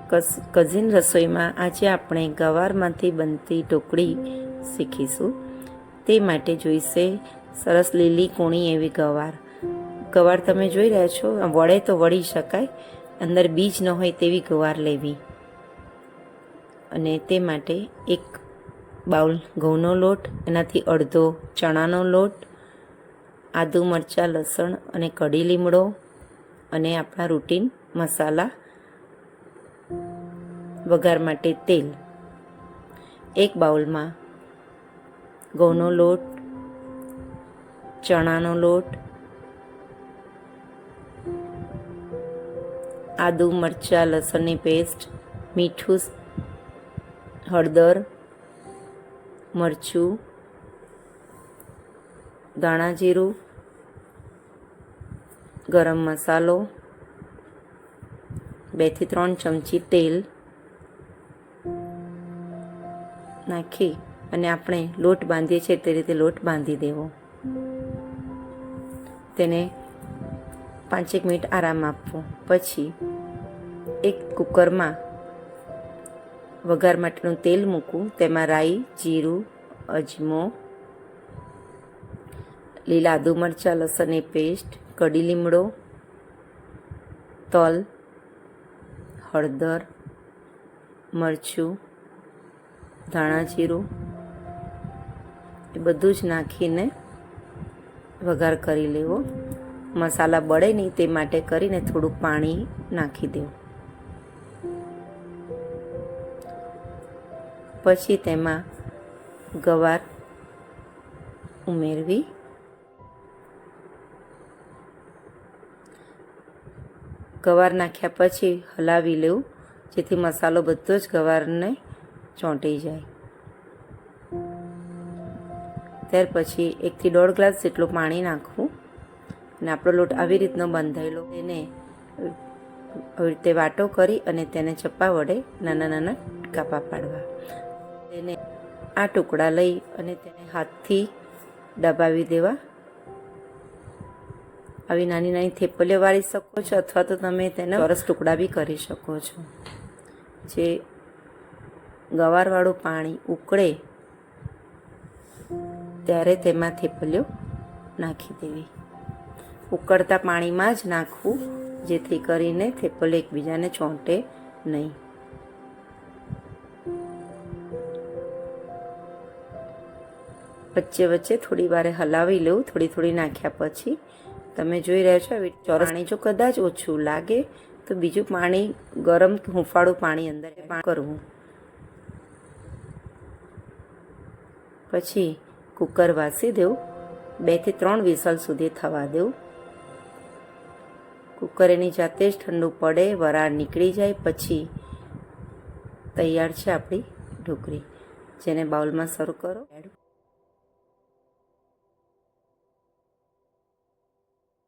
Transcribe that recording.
Cousin રસોઈમાં આજે આપણે ગવારમાંથી બનતી ઢોકળી શીખીશું. તે માટે જોઈશે સરસ લીલી કૂણી એવી ગવાર તમે જોઈ રહ્યા છો. વળે તો વળી શકાય, અંદર બીજ ન હોય તેવી ગવાર લેવી. અને તે માટે એક બાઉલ ઘઉંનો લોટ, એનાથી અડધો ચણાનો લોટ, આદુ મરચાં લસણ અને કઢી લીમડો અને આપણા રૂટીન મસાલા, વઘાર માટે તેલ. એક બાઉલમાં ઘઉંનો લોટ, ચણાનો લોટ, આદુ મરચાં લસણની પેસ્ટ, મીઠું, હળદર, મરચું, ધાણા જીરું, ગરમ મસાલો, 2 થી 3 ચમચી તેલ નાખી અને આપણે લોટ બાંધીએ છીએ તે રીતે લોટ બાંધી દેવો. તેને 5 મિનિટ આરામ આપવો. પછી એક કુકરમાં વઘાર માટેનું તેલ મૂકવું. તેમાં રાઈ, જીરું, અજમો, લીલા આદુ મરચાં લસણની પેસ્ટ, કઢી લીમડો, તલ, હળદર, મરચું, ધાણા જીરું એ બધું જ નાખીને વઘાર કરી લેવો. મસાલા બળે નહીં તે માટે કરીને થોડું પાણી નાખી દેવું. પછી તેમાં ગવાર ઉમેરવી. ગવાર નાખ્યા પછી હલાવી લેવું, જેથી મસાલો બધો જ ગવારને ચોંટી જાય. ત્યાર પછી 1 થી 1.5 ગ્લાસ જેટલું પાણી નાખવું અને આપણો લોટ આવી રીતનો બંધાયેલો તેને આવી રીતે વાટો કરી અને તેને ચપ્પા વડે નાના નાના કાપા પાડવા. તેને આ ટુકડા લઈ અને તેને હાથથી દબાવી દેવા. આવી નાની નાની થેપલીઓ વાળી શકો છો, અથવા તો તમે તેના ચોરસ ટુકડા બી કરી શકો છો. જે ગવારવાળું પાણી ઉકળે ત્યારે તેમાં થેપલીઓ નાખી દેવી. ઉકળતા પાણીમાં જ નાખવું, જેથી કરીને થેપલીઓ એકબીજાને ચોંટે નહીં. વચ્ચે વચ્ચે થોડી વાર હલાવી લેવું. થોડી નાખ્યા પછી તમે જોઈ રહ્યા છો આવી ચોરસ પાણી જો કદાચ ઓછું લાગે તો બીજું પાણી, ગરમ હુંફાળું પાણી અંદર કરવું. પછી કુકર વાસી દેવું. 2 થી 3 વિસલ સુધી થવા દેવું. કુકર એની જાતે જ ઠંડુ પડે, વરાળ નીકળી જાય પછી તૈયાર છે આપણી ઢોકળી, જેને બાઉલમાં સર્વ કરો.